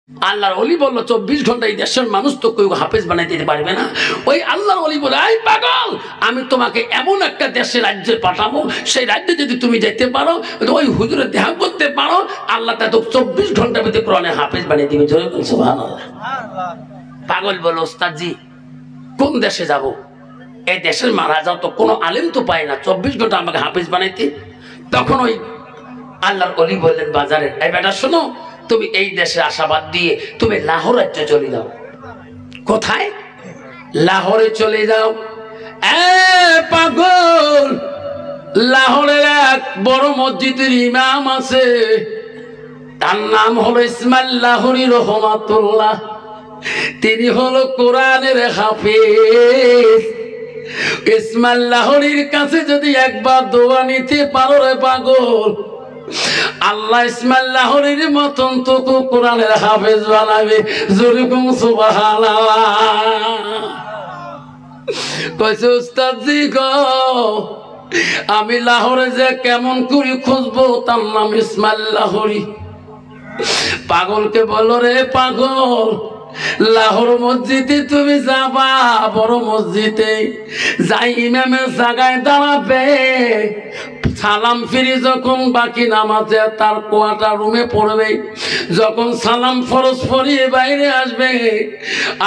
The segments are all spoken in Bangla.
আল্লাহর ওলি বলল 24 ঘন্টা এই দেশের মানুষ তো কেউ হাফেজ বানাই দিতে পারবে না। ওই আল্লাহর ওলি বলে, এই পাগল, আমি তোমাকে এমন একটা দেশে রাজ্যে পাঠাবো, সেই রাজ্যে যদি তুমি যেতে পারো, ওই হুজুরে দেখা করতে পারো, আল্লাহ তা তো 24 ঘন্টার ভিতরে কোরআনে হাফেজ বানিয়ে দিবে। সুবহানাল্লাহ। পাগল বলো, ওস্তাদজি কোন দেশে যাব? এই দেশের মহারাজাও তো কোনো আলেম তো পায় না, 24 ঘন্টা আমাকে হাফেজ বানাইতে। তখন ওই আল্লাহর ওলি বললেন, বাজারে, এই বেটা শোনো, তুমি এই দেশে আশাবাদ দিয়ে তুমি লাহোর রাজ্যে চলে যাও। কোথায়? লাহোরে চলে যাও। পাগল, লাহোরের এক বড় মসজিদের ইমাম আছে, তার নাম হলো ইসমাইল লাহোরী রহমাতুল্লাহ। তিনি হলো কোরআনের হাফেজ। ইসমাইল লাহোরীর কাছে যদি একবার দোয়া নিতে পারো রে পাগল, আল্লাহ ইসমাইল লাহোরীর মতন তোকে কোরআনের হাফেজ বানাবে। জোরে বলুন সুবহানাল্লাহ। কইছে, উস্তাদজি গো, আমি লাহোরে যে কেমন করে খুঁজবো, তার নাম ইসমাইল লাহোরী। পাগলকে বলো, রে পাগল, লাহোর মসজিদে তুমি যাবা, বড় মসজিদে যাই ইমামের জায়গায় দাঁড়াবে, সালাম ফিরি যখন বাকি নামাজে তার কোয়াটার রুমে পড়বে, যখন সালাম ফরজ পড়িয়ে বাইরে আসবে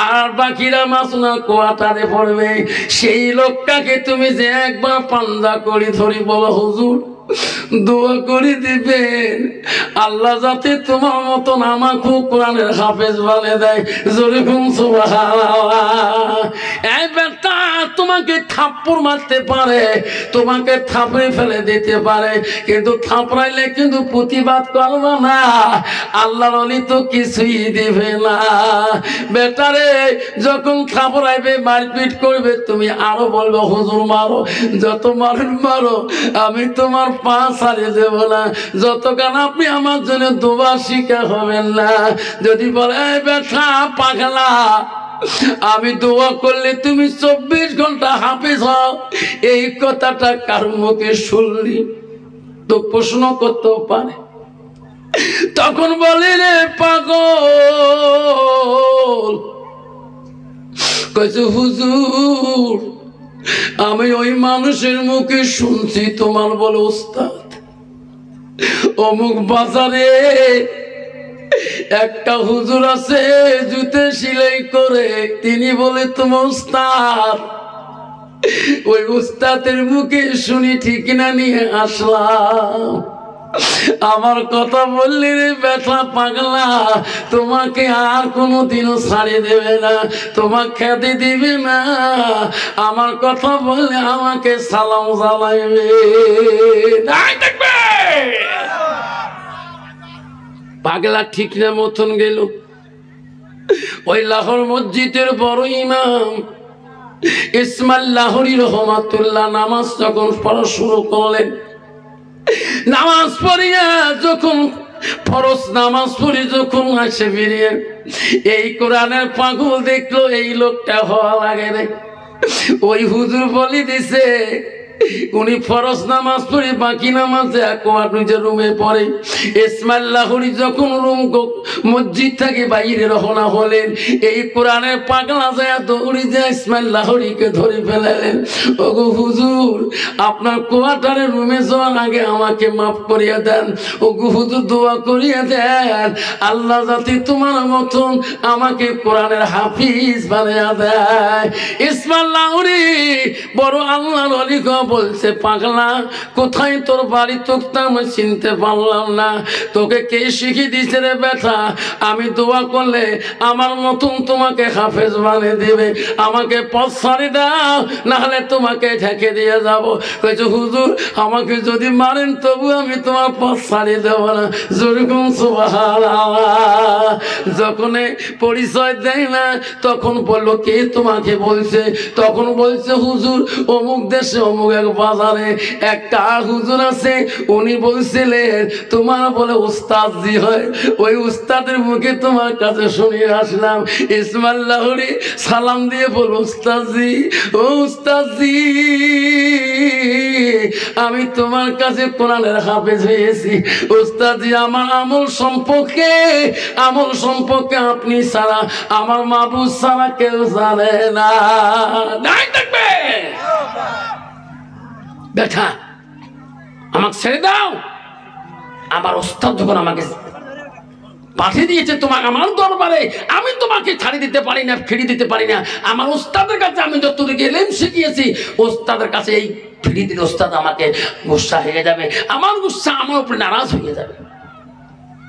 আর বাকি নামাজ না কোয়াটারে পড়বে, সেই লোকটাকে তুমি যে একবার পাঞ্জা করি ধরি, বলো হুজুর দোয়া করে দিবেন আল্লাহ যাতে তোমার মতন আমাকে কোরআনের হাফেজ বানিয়ে দেয়। জোরে বলুন সুবহানাল্লাহ। এই বেটা তোমাকে থাপ্পড় মারতে পারে, তোমাকে থাপড়ে ফেলে দিতে পারে, কিন্তু থাপড়াইলে কিন্তু প্রতিবাদ করবে না, আল্লাহর ওলি তো কিছুই দিবে না। বেটারে যখন থাপড়াইবে, মারপিট করবে, তুমি আরো বলবে হুজুর মারো, যত মারুন মারো, আমি তোমার পা ছাড়িয়ে দেব না, যতক্ষণ আপনি আমার জন্য দোয়া শিখা হবেন না। যদি বলে, এই বেটা পাগলা, আমি দোয়া করলে তুমি 24 ঘন্টা হাফেজ হও, এই কথাটা কার মুখে শুনলি? তো প্রশ্ন করতেও পারে। তখন বলে, রে পাগল, কইছে হুজুর আমি ওই মানুষের মুখে শুনছি, তোমার বলে ওস্তাদ অমুক বাজারে একটা হুজুর আছে জুতে সেলাই করে, তিনি বলে তোমার উস্তাদ। ওই উস্তাদের মুখে শুনি ঠিক না নিয়ে আসলাম। আমার কথা বললি রে বেটা পাগলা, তোমাকে আর কোনোদিনও ছাড়িয়ে দেবে না, তোমাকে খেতে দিবে না, আমার কথা বললে আমাকে সালাম জানাইবে। পাগলা ঠিক না মতন গেল। ওই লাহোর মসজিদের বড় ইমাম ইসমাইল লাহোরী রহমাতুল্লাহ নামাজ যখন পড়া শুরু করলেন, নামাজ পড়িয়া যখন ফরজ নামাজ পড়ি যখন আসে বেরিয়ে, এই কোরআনের পাগল দেখলো এই লোকটা হওয়া লাগে রে। ওই হুজুর বলি দিছে, উনি ফরজ নামাজ পড়ে বাকি নামাজে নিজের রুমে পড়ে। ইসমাইল লাহোরী যখন মসজিদ থেকে বাইরে রওনা হলেন, এই কোরআনের পাগলা যায় দৌড়ি যায় ইসমাইল লাহোরীকে ধরে ফেলালেন। ওগো হুজুর, আপনার কোয়ার্টারের রুমে যাওয়ার আগে আমাকে মাফ করিয়া দেন। ওগো হুজুর দোয়া করিয়া দেন আল্লাহ যাতে তোমার মতন আমাকে কোরআনের হাফিজ বানিয়ে দেয়। ইসমাইল লাহোরী বড় আল্লাহর ওলি বলছে, পাগলা কোথায় তোর বাড়ি? তোকে আমি চিনতে পারলাম না, তোকে কে শিখিয়ে দিয়েছে রে বেটা? আমি দোয়া করলে আমার মতন তোমাকে হাফেজ বানিয়ে দেবে, আমাকে পথ ছাড়ি দাও, নাহলে তোমাকে ঢেকে দিয়ে যাবো। কইছে হুজুর আমাকে যদি মারেন তবু আমি তোমার পথ ছাড়িয়ে দেবো না। যেরকম সুবহানাল্লাহ। যখন পরিচয় দেয় না তখন বললো, কে তোমাকে বলছে? তখন বলছে, হুজুর অমুক দেশে অমুক এক বাজারে একটা হুজুর আছে, উনি বলছিলেন তোমার বলে উস্তাদজি হয়, ওই উস্তাদের মুখে তোমার কাছে শুনিয়ে আসলাম। ইসমাইল লাহোরী সালাম দিয়ে বল, উস্তাদজি, ও উস্তাদজি, আমি তোমার কাছে কোরআনের হাফেজ হয়েছি। উস্তাদজি আমার আমল সম্পর্কে সম্পর্কে আপনি ছাড়া, আমার মাবুদ ছাড়া কেউ জানে না। নাই থাকবে বেটা, আমাকে ছেড়ে দাও। আমার ওস্তাদ যখন আমাকে পাঠিয়ে দিয়েছে তোমাকে আমার দরবারে, আমি তোমাকে ছাড়িয়ে দিতে পারি না, ফিরিয়ে দিতে পারি না। আমার ওস্তাদের কাছে আমি যতটুকু এলেম শিখিয়েছি, ওস্তাদের কাছে এই ফিরিয়ে দিলে ওস্তাদ আমাকে গুসা হয়ে যাবে, আমার গুসা আমার উপরে নারাজ হয়ে যাবে।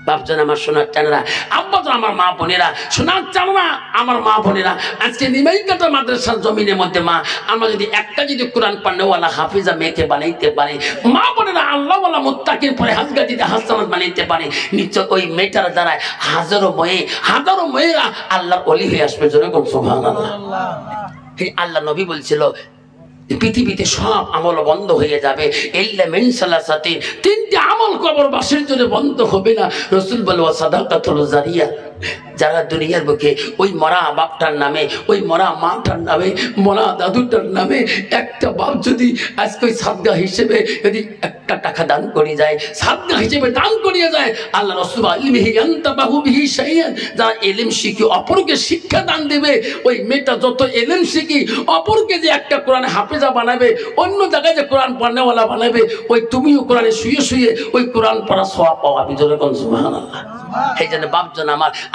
বাপজন আমার সোনার চানেরা, আব্বাজন আমার মা বোনেরা, সোনার চানেরা আমার মা বোনেরা, আজকে নিমাইকাটা মাদ্রাসার জমিনের মধ্যে মা, আমরা যদি একটা যদি কোরআন পান্নেওয়ালা হাফিজা মেয়েকে বানাইতে পারে, মা বোনেরা আল্লাহওয়ালা মুত্তাকির পরে হাজগা যদি হাসানাত বানাইতে পারে, নিশ্চয় ওই মেয়েটার দ্বারা হাজারো মেয়েরা আল্লাহর ওলি হয়ে আসবে। জোরে বল সুবহানাল্লাহ। এই আল্লাহ নবী বলছিল পৃথিবীতে সব আমল বন্ধ হয়ে যাবে, ইল্লা মিন সালাসাতিন, তিনটি আমল কবরবাসীর জন্য বন্ধ হবে না। রাসূল বলে ওয়া সাদাকাতুল জারিয়া, যারা দুনিয়ার বুকে ওই মরা বাপটার নামে, ওই মরা মাটার নামে, মরা দাদুটার নামে একটা বাপ যদি আজকে ওই সাদগা হিসেবে যদি একটা টাকা দান করে যায়, সাদগা হিসেবে দান করিয়ে যায়, আল্লাহ রাসূল ইলমিহি ইয়ানতাবাহু বিহি শাইআন, যারা ইলম শিখি অপরকে শিক্ষা দান দেবে, ওই মেয়েটা যত ইলম শিখি অপরকে যে একটা কোরআন হাফেজা বানাবে, অন্য জায়গায় যে কোরআন পড়নেওয়ালা বানাবে, ওই তুমিও কোরআনে শুয়ে শুয়ে ওই কোরআন পড়া সওয়াব পাওয়া। বিজয় কোন সুবহানাল্লাহ। এই জন্য বাপজন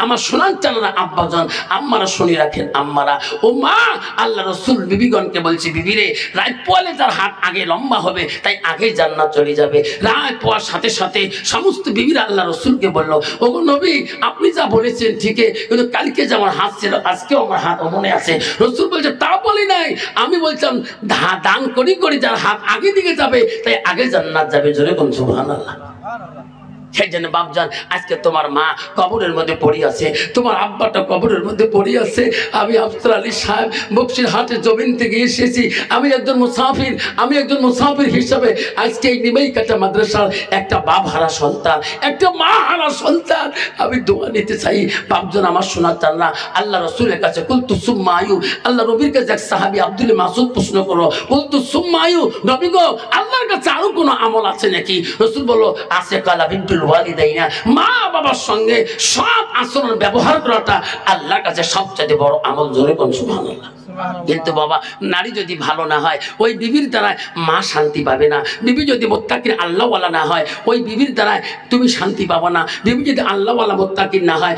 আমার শোনান চালানা, আব্বাজন আম্মারা শুনি রাখেন, আম্মারা ও মা, আল্লাহ রসুল বিবিগণকে বলছি, বিবিরে রাত পোয়ালে যার হাত আগে লম্বা হবে তাই আগে জান্নাত চলে যাবে। রাত পোয়ার সাথে সাথে সমস্ত বিবিরা আল্লাহ রসুলকে বললো, ওগো নবী আপনি যা বলেছেন ঠিকই, কিন্তু কালকে যে আমার হাত ছিল আজকেও আমার হাত মনে আছে। রসুল বলছে তা বলি নাই, আমি বলছিলাম দান করি করি যার হাত আগে দিকে যাবে তাই আগে জান্নাত যাবে। জোরে কোন সুবহানাল্লাহ। সেই জন্য বাপজান আজকে তোমার মা কবরের মধ্যে পড়ে আছে, তোমার আব্বাটা কবরের মধ্যে পড়ে আছে। আমি আফজাল আলী সাহেব বক্সিরহাটে জমিন থেকে এসেছি, আমি একজন মুসাফির হিসাবে আজকে এই নিমাইকাটা মাদ্রাসার একটা বাপ হারা সন্তান, একটা মা হারা সন্তান, আমি দোয়া নিতে চাই। বাপজন আমার শোনা চান না, আল্লাহ রসুলের কাছে কুলতু সুম্মা আয়ু, আল্লাহ নবীর কাছে এক সাহাবী আব্দুল মাসুদ প্রশ্ন করো, কুলতু সুম্মা আয়ু, নবী গো আল্লাহর কাছে আরো কোনো আমল আছে নাকি? রসুল বললো আছে, কালা বিনতুল ওয়ালিদাইনা, মা বাবার সঙ্গে সব আচরণ ব্যবহার করাটা আল্লাহর কাছে সবচেয়ে বড় আমল। জোরে কোন সুবহানাল্লাহ। কিন্তু বাবা নারী যদি ভালো না হয় ওই বিবির দ্বারা মা শান্তি পাবে না। বিবি যদি মুত্তাকির আল্লাহওয়ালা না হয় ওই বিবির দ্বারা তুমি শান্তি পাবে না। বিবি যদি আল্লাহওয়ালা মুত্তাকির না হয়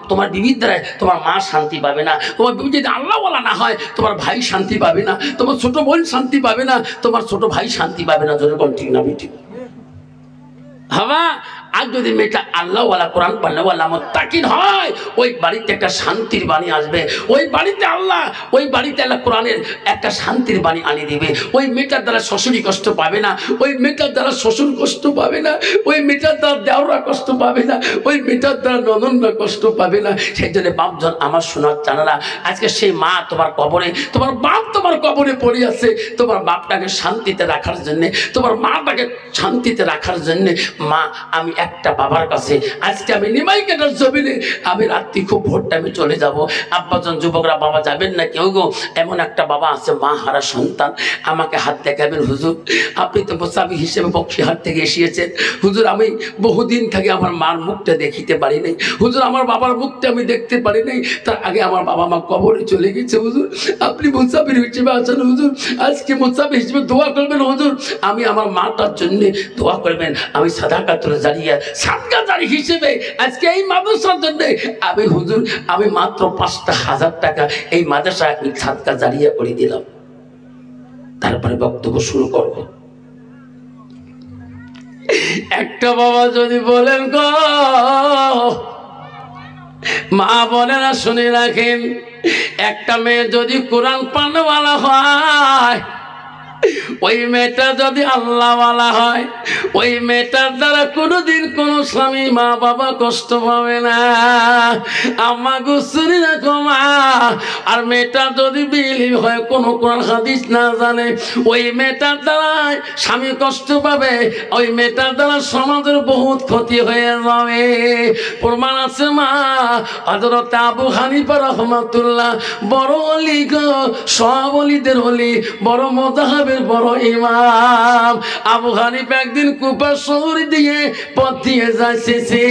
তোমার বিবির দ্বারা তোমার মা শান্তি পাবে না। তোমার বিবি যদি আল্লাহওয়ালা না হয় তোমার ভাই শান্তি পাবে না, তোমার ছোট বোন শান্তি পাবে না, তোমার ছোট ভাই শান্তি পাবে না। জোরে কোন ঠিক না বেটি? হাওয়া আর যদি মেয়েটা আল্লাহওয়ালা কোরআন পান্নেওয়ালা মুত্তাকিন হয়, ওই বাড়িতে একটা শান্তির বাণী আসবে, ওই বাড়িতে আল্লাহ কোরআনের একটা শান্তির বাণী আনি দিবে। ওই মেয়েটার দ্বারা শ্বশুরি কষ্ট পাবে না, ওই মেয়েটার দ্বারা শ্বশুর কষ্ট পাবে না, ওই মেয়েটার দ্বারা দেওরা কষ্ট পাবে না, ওই মেয়েটার দ্বারা ননদরা কষ্ট পাবে না। সেই জন্য বাপজন আমার শোনার জানালা, আজকে সেই মা তোমার কবরে, তোমার বাপ তোমার কবরে পড়ে আছে, তোমার বাপটাকে শান্তিতে রাখার জন্যে, তোমার মাটাকে শান্তিতে রাখার জন্যে মা আমি একটা বাবার কাছে আজকে আমি নিমাইকাটার জমিনে আমি রাত্রি খুব ভোর টাইমে চলে যাব। আব্বাজন যুবকরা বাবা যাবেন না কেউ গো, এমন একটা বাবা আছে মা হারা সন্তান, আমাকে হাত দেখাবেন হুজুর, আপনি তো মুসাফির হিসেবে বক্সিরহাট থেকে এসেছেন হুজুর, আমি বহুদিন থেকে আমার মার মুখটা দেখিতে পারি নাই হুজুর, আমার বাবার মুখটা আমি দেখতে পারি নাই, তার আগে আমার বাবা মা কবরে চলে গেছে হুজুর, আপনি মুসাফির হিসেবে আছেন হুজুর, আজকে মুসাফির হিসেবে দোয়া করবেন হুজুর, আমি আমার মাটার জন্য দোয়া করবেন, আমি সাদাকাতুল জারিয়া সাদকা জারি হিসেবে আজকে এই মাদ্রাসার জন্য আমি হুজুর আমি মাত্র 5,000 টাকা এই মাদ্রাসা সাদকা জারিয়া করে দিলাম। তারপরে বক্তব্য শুরু করব। একটা বাবা যদি বলেন গো মা বোনেরা শুনে রাখেন, একটা মেয়ে যদি কোরআন পানওয়ালা হয়, ওই মেয়েটা যদি আল্লাহওয়ালা হয়, ওই মেয়েটার দ্বারা কোনোদিন কোনো স্বামী মা বাবা কষ্ট পাবে না। আম্মা গুসুরি রাখো মা। আর মেয়েটা যদি বিলি হয়, কোনো কোরআন হাদিস না জানে, ওই মেয়েটার দ্বারা স্বামী কষ্ট পাবে, ওই মেয়েটার দ্বারা সমাজের বহুত ক্ষতি হয়ে যাবে। প্রমাণ আছে মা, হযরত আবু হানিফা রাহমাতুল্লাহ বড় ওলি গো, সব ওলিদের ওলি, বড় মুতাহাব মাযহাবের বড় ইমাম আবু হানিফা একদিন কুফা শহর দিয়ে পথ দিয়ে যাচ্ছে।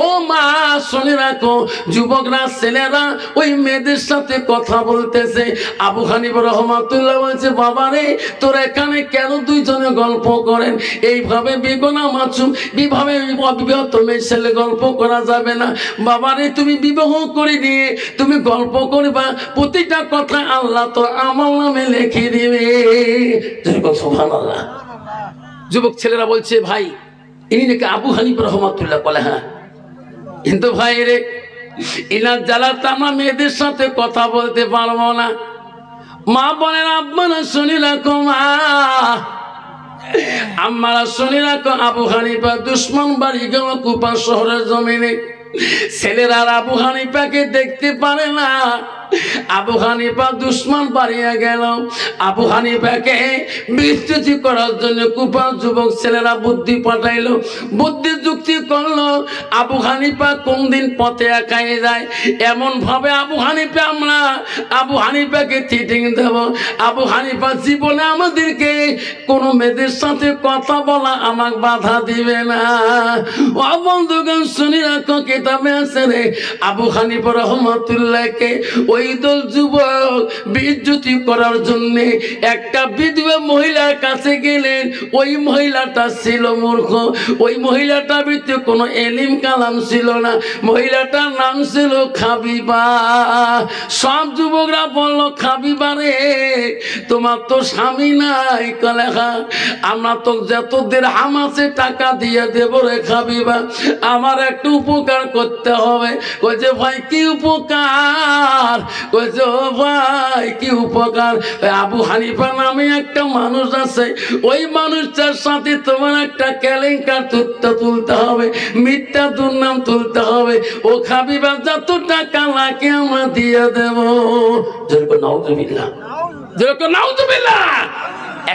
ও মা শুনে রাখো, যুবকরা ছেলেরা ওই মেয়েদের সাথে কথা বলতেছে। আবু হানিফা রাহমাতুল্লাহ বলছে, বাবা রে তোরা এখানে কেন দুইজনে গল্প করেন? এইভাবে বিগনা মাছুম বিভাবে অবিবাহিত মেয়ের ছেলে গল্প করা যাবে না। বাবা রে তুমি বিবাহ করে নিয়ে তুমি গল্প করবা, প্রতিটা কথা আল্লাহ তো আমার নামে লিখে দিবে। সুবহানাল্লাহ। যুবক ছেলেরা বলছে, ভাই ইনি নাকি আবু হানিফা রাহমাতুল্লাহ। বলে হ্যাঁ, কিন্তু ভাই রে ইনার জ্বালাতে আমরা মেয়েদের সাথে কথা বলতে পারবো না। মা বলেন, আব্বারা শুনি রাখো, মা আম্মারা শুনি রাখো, আবু হানিফা দুশ্মন বাড়ি গেল কুফা শহরের জমিনে। ছেলেরা আবু হানিফাকে দেখতে পারে না। আবু হানিফা দুশ্মন বাড়িয়ে গেল। আবু হানিফাকে বিস্তৃতি করার জন্য কুফার যুবক ছেলেরা বুদ্ধি পাঠাইলো, বুদ্ধি যুক্তি করলো। আবু হানিফা কোন দিন পথে একাই যায়, এমন ভাবে আবু হানিফাকে চিটিং দেব। আবু হানিফা জীবনে আমাদেরকে কোন মেয়েদের সাথে কথা বলা আমাকে বাধা দিবে না। ও বন্ধুগণ শুনি রাখো, কিতাবে আছে রে, আবু হানিফা রাহমাতুল্লাহকে ওই দল যুবক বিদ্যুতি করার জন্য একটা বিধবা মহিলার কাছে গেলেন। ওই মহিলাটা ছিল মূর্খ, ওই মহিলাটার ভিতরে কোনো এলিম কালাম ছিল না। মহিলাটার নাম ছিল খাবিবা। সব যুবকরা বলল, খাবিবা রে তোমার তো স্বামী নাই। কলে হ্যাঁ, আমরা তো যত দিরহাম আছে টাকা দিয়ে দেব রে খাবিবা, আমার একটু উপকার করতে হবে। কইছে ভাই কি উপকার? কইছে ও ভাই কি উপকার? আবু হানিফা নামে একটা মানুষ আছে, ওই মানুষটার সাথে তোমার একটা কেলেঙ্কার তুলতে হবে, মিথ্যা দুর্নাম তুলতে হবে। ও খাবিবা যত টাকা লাগে আমরা দিয়ে দেব। যেরকম নাউজুবিল্লাহ, যেরকম নাউজুবিল্লাহ।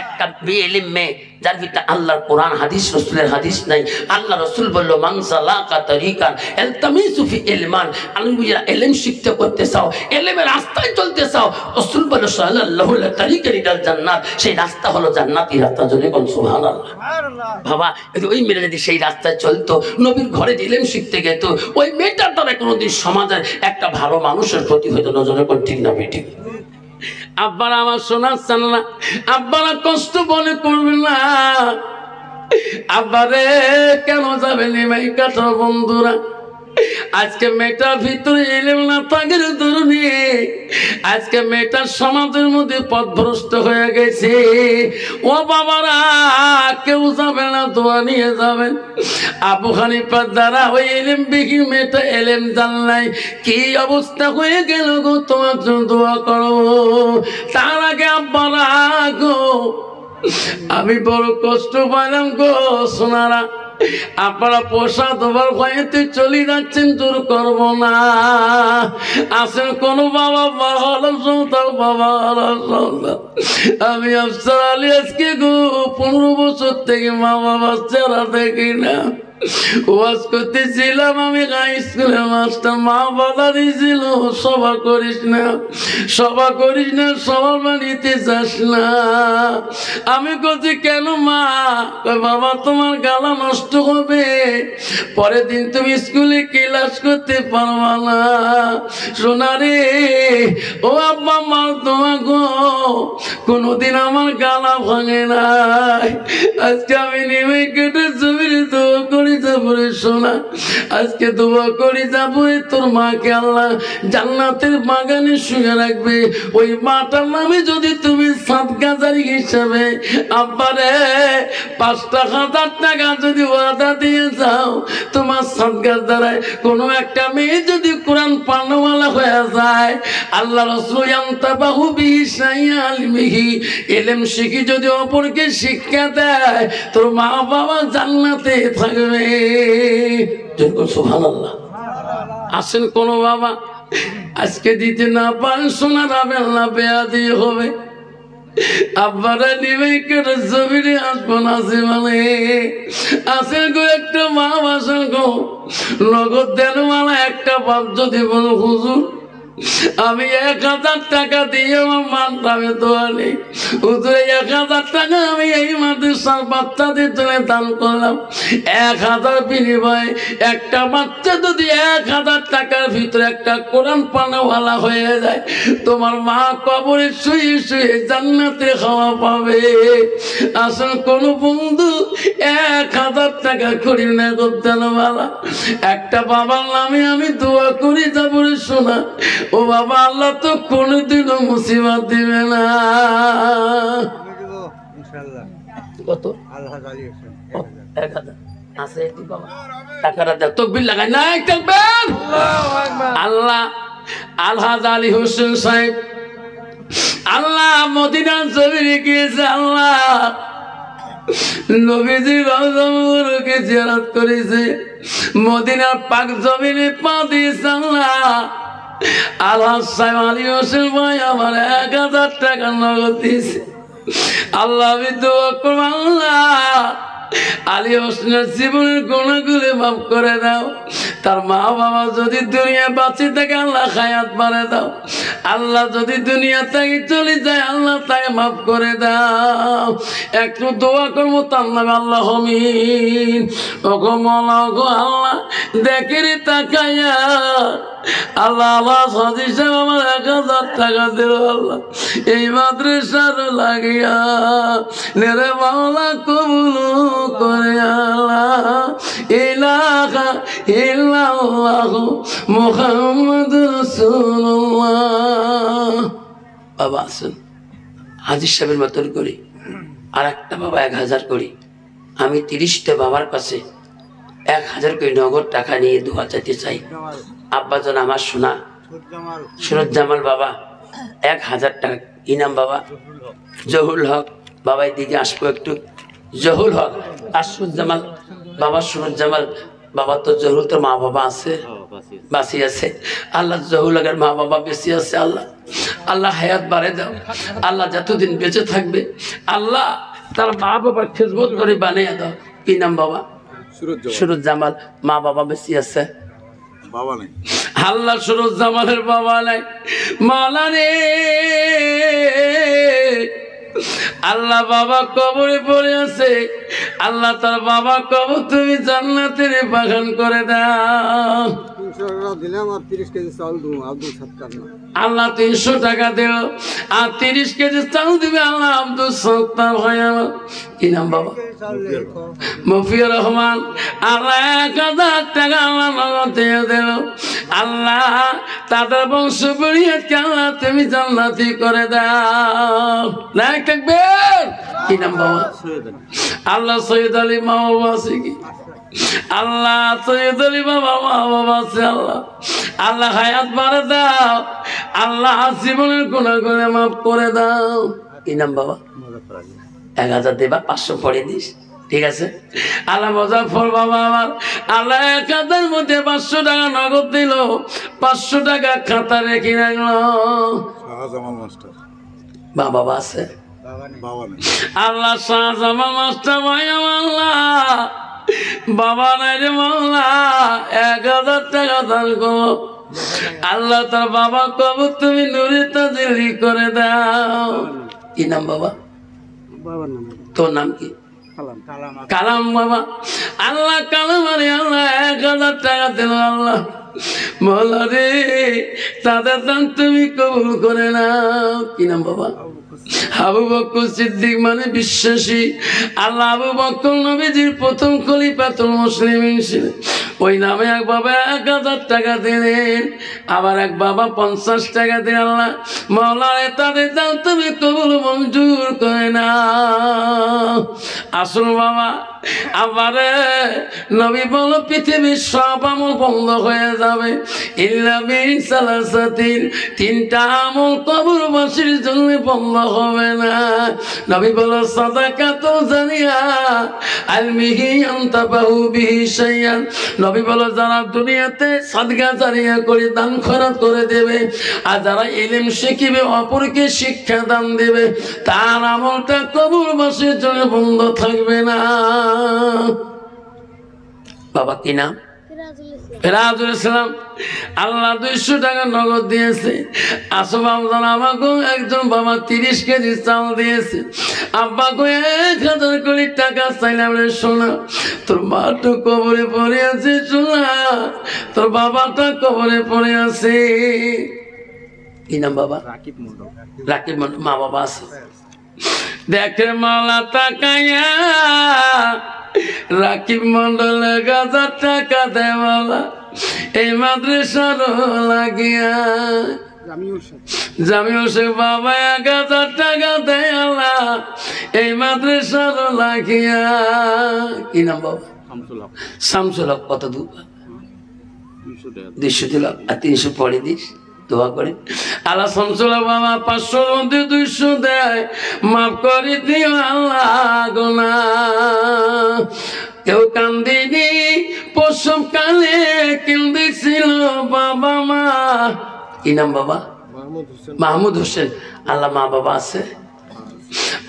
একটা বেইলিম মেয়ে যার ভিতরে আল্লাহর কোরআন হাদিস রাসূলের হাদিস নাই। আল্লাহ রাসূল বলল, মান সালাকা তরিকান ইলতামিসু ফি ইলমান, আলমিরা ইলম শিখতে করতে চাও, ইলমের রাস্তায় চলতে চাও, রাসূল বলল সাল্লাল্লাহু আলাইহি তরিকান ইলাল জান্নাত, সেই রাস্তা হলো জান্নাতি রাস্তা। জোরে কোন সুবহানাল্লাহ। বাবা ওই মেয়েটা যদি সেই রাস্তায় চলতো, নবীর ঘরে ইলম শিখতে যেত, ওই মেয়েটার দ্বারা কোনোদিন সমাজের একটা ভালো মানুষের ক্ষতি হতো না। জোরে কোন ঠিক না বেঠিক? আব্বারা আমার শোনাচ্ছেন না, আব্বারা কষ্ট মনে করবেন না। আব্বারে কেন যাবেন এই কথা? বন্ধুরা আজকে মেয়েটার ভিতরে এলেম না থাকার ধরনে আজকে মেয়েটার সমাজের মধ্যে পথভ্রষ্ট হয়ে গেছে। ও বাবারা কেউ যাবে না, দোয়া নিয়ে যাবেন। আবু হানিফার দ্বারা ওই এলেম বিহী মেয়েটা এলেম জান নাই, কি অবস্থা হয়ে গেল গো, তোমার জন্য দোয়া করো। তার আগে আব্বারা গো আমি বড় কষ্ট পাইলাম গো সোনারা। আপনারা পোষা তোমার ভয়েতে চলে যাচ্ছেন, দূর করবো না। আসেন কোন বাবা ভালো সন্তান, বাবা আমি আফসার আলী আজকে গো 15 বছর থেকে মা বাবা চেহারা দেখি না। ওয়াজ করতেছিলাম আমি হাই স্কুলের মাস্টার, মা বাধা দিয়েছিল সভা করিস না, সভা করিস না, সবার বাড়িতে যাস না। আমি বলছি কেন মা? বাবা তোমার গালা নষ্ট হবে, পরের দিন তুমি স্কুলে ক্লাস করতে পারবা না। সোনা রে ও আব্বা মা তোমার গো কোনোদিন আমার গালা ভাঙে নাই। আজকে আমি নেমে কেটে জমির দোয়া করি যাবরে সোনা, আজকে দোয়া করি যাবরে তোর মাকে আল্লাহ জান্নাতের বাগানে শুয়ে রাখবে। ওই মাটার নামে যদি তুমি সাদকা জারি হিসাবে আব্বারে 5,000 টাকা যদি ওয়াদা দিয়ে যাও, তোমার সাদকার দ্বারায় কোনো একটা মেয়ে যদি কোরআন পাঠওয়ালা হয়ে যায়, আল্লাহ রাসূল ইয়ান্তাবাহু বিহি শাইআলমিহি, ইলম শিখি যদি অপরকে শিক্ষা দেয়, তোর মা বাবা জান্নাতে থাকবে। সুবহানাল্লাহ। আসেন কোন বাবা আজকে দিতে না পারেন, সোনা রাবেন না, বেয়াদি হবে। আব্বারা নিবে কেটে জমিনে আসবো না জীবনে। আসেন গো একটা মা, আসেন গো নগদ দেনওয়ালা একটা বাপ যদি বলো হুজুর আমি 1000 টাকা দিয়ে আমার মানটামে দোয়া নেই হুজুরে 1000 টাকা আমি এই মাদ্রাসার বাচ্চাদের জন্য দান করলাম 1000 বিনিময়ে একটা বাচ্চা যদি 1000 টাকার ভিতরে একটা কোরআন পানাওয়ালা হয়ে যায় তোমার মা কবরে শুয়ে শুয়ে জান্নাতে খাওয়া পাবে আসল কোন বন্ধু 1000 টাকা করি না করতেন বাবা একটা বাবার নামে আমি দোয়া করি যাবরে শোনা ও বাবা আল্লাহ তো কোনদিনও মুসিবত দিবে না কত 1000 আছে বাবা টাকাটা দাও তাকবীর লাগাই না তাকবীর আল্লাহ আলহাজ আলী হোসেন সাহেব আল্লাহ মদিনার জমিনে গিয়েছে আল্লাহ নবীজি রওজা মুবারকে জিয়ারত করেছে মদিনার পাক জমিনে পা দিয়েছে আল্লাহ আলহাজ সাহেব আলী হোসেন ভাই আমার 1000 টাকা নগদ দিয়েছে আল্লাহ আমি দোয়া করব আল্লাহ আলী হোসেনের জীবনের গুণাগুলি মাফ করে দাও তার মা বাবা যদি দুনিয়া বাঁচে থাকে আল্লাহ হায়াত বাড়ে দাও আল্লাহ যদি দুনিয়া থেকে চলে যায় আল্লাহ তাকে মাফ করে দাও একটু দোয়া করবো তার নামে আল্লাহ আমিন ওগো মওলা ওগো আল্লাহ দেখে রে তাকাইয়া আল্লাহ আল্লাহ হাজী সাহেব আমার 1000 টাকা দিল আল্লাহ এই মাদ্রাসার লাগিয়া নেরে মাওলা কবুল করে আল্লাহ ইলাহা ইল্লাল্লাহু মুহাম্মাদুর রাসূলুল্লাহ বাবা আসুন হাজী সাহেবের মতন করি আর একটা বাবা 1000 করি আমি 30টা বাবার কাছে 1000 করে নগদ টাকা নিয়ে দোয়া চাইতে চাই আব্বাজন আমার শোনা সুরজ্জামাল বাবা 1000 টাকা ইনাম বাবা জহুল হক বাবা এদিকে আসবো একটু জহুল হক আশুজ্জামাল বাবা সুরজ্জামাল বাবা তো জহুল তো মা বাবা আছে বাসি আছে আল্লাহ জহুল হকের মা বাবা বেশি আছে আল্লাহ আল্লাহ হায়াত বাড়ে দাও আল্লাহ যতদিন বেঁচে থাকবে আল্লাহ তার মা বাবার খেজমত করে বানিয়ে দাও কি নাম বাবা সুরজ্জামাল মা বাবা বেশি আছে বাবা নাই আল্লাহ সুরজ্জামালের বাবা নাই মাওলা রে আল্লাহ বাবা কবরে পড়ে আছে আল্লাহ তার বাবা কবর তুমি জান্নাতের বাগান করে দাও আল্লাহ 300 টাকা দিল আর 30 কেজি চাল দিবে আল্লাহ আব্দুল সত্তার ভাই আমার কি নাম বাবা মফিউর রহমান আল্লাহ 1000 টাকা আল্লাহ নগদ দিয়ে দিল আল্লাহ তাদের বংশ বেরিয়ে আল্লাহ তুমি জান্নাতি করে দাও না থাকবেন কি নাম বাবা আল্লাহ সৈয়দ আলী মা বাবা আছে কি আল্লাহ সৈয়দ আলী বাবা মা বাবা আছে আল্লাহ আল্লাহ হায়াত বাড়ে দাও আল্লাহ জীবনের গুনাহগুলো মাফ করে দাও কি নাম বাবা 1000 দেবা 500 পড়ে দিস ঠিক আছে আল্লাহ মুজাফফর বাবা আমার আল্লাহ 1000 মধ্যে 500 টাকা নগদ দিল 500 টাকা খাতা রেখে রাখলো শাহজামাল মাস্টার বাবা আছে আল্লাহ শাহজামাল মাস্টার ভাই আল্লাহ বাবা নাই রে মাওলা 1000 টাকা দান করো আল্লাহ তার বাবা কবর তুমি নূরে তাজিলি করে দাও কি নাম বাবা বাবার নাম তোর নাম কি কালাম বাবা আল্লাহ কালাম আরে আল্লাহ 1000 টাকা দিল আল্লাহ মাওলা রে তাদের দান তুমি কবুল করে নাও কি নাম বাবা আবু বকর সিদ্দিক মানে বিশ্বাসী আল্লাহ আবু বকর নবীজির প্রথম খলিফাতুল মুসলিমিন ছিলেন ওই নামে এক বাবা 1000 টাকা দিলেন আবার এক বাবা 50 টাকা দিলেন আল্লাহ মাওলা তাদের দান তুমি কবুল মঞ্জুর করে নাও আসল বাবা আমারে নবী বলো পৃথিবীর সব আমল বন্ধ হয়ে যাবে ইল্লা মিন সালাসাতিন 3টা আমল কবরবাসীর জন্য বন্ধ হবে না নবী বলো সাদাকাতু জারিয়া আলমিহি আনতাবাহু বিহি শাইয়ান নবী বলো যারা দুনিয়াতে সাদকা জারিয়া করে দান খয়রাত করে দেবে আর যারা ইলম শিখিবে অপরকে শিক্ষা দান দেবে তার আমলটা কবরবাসীর জন্য বন্ধ থাকবে না বাবা কি নাম রাজুলাম আল্লাহ 200 টাকা নগদ দিয়েছে। আসো বাবুদান আমাকে একজন বাবা 30 কেজি চাল দিয়েছে। আব্বাকে 1000 কোটি টাকা চাইলাম রে সোনা, তোর মাটা কবরে পড়ে আছে, সোনা তোর বাবাটা কবরে পড়ে আছে। কি নাম বাবা? রাকিব মন্ডল। রাকিব মন্ডল। মা বাবা আছে? দেখে মাওলা তাকায়া রাকিব মন্ডল 1000 টাকা দেয় মাওলা এই মাদ্রাসার লাগিয়া। জামিউল শেখ বাবা 1000 টাকা দেয় আল্লাহ এই মাদ্রাসার লাগিয়া। কি নাম বাবা? শামসুল হক। কত দূর? 200 দিলাম আর 300 পরে দিস, দোয়া করে। আল্লাহ শামসুল হক বাবা 500 মধ্যে 200 দেয়, মাফ করে দিও আল্লাহ গোনা। কেউ কান্দিনি প্রসব কালে কেঁদেছিল বাবা মা। কি নাম বাবা? মাহমুদ হোসেন। আল্লাহ মা বাবা আছে?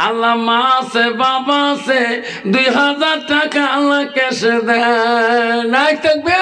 আল্লাহ মা আছে বাবা আছে, 2000 টাকা আল্লাহ ক্যাশে দেয়। নাই থাকবে।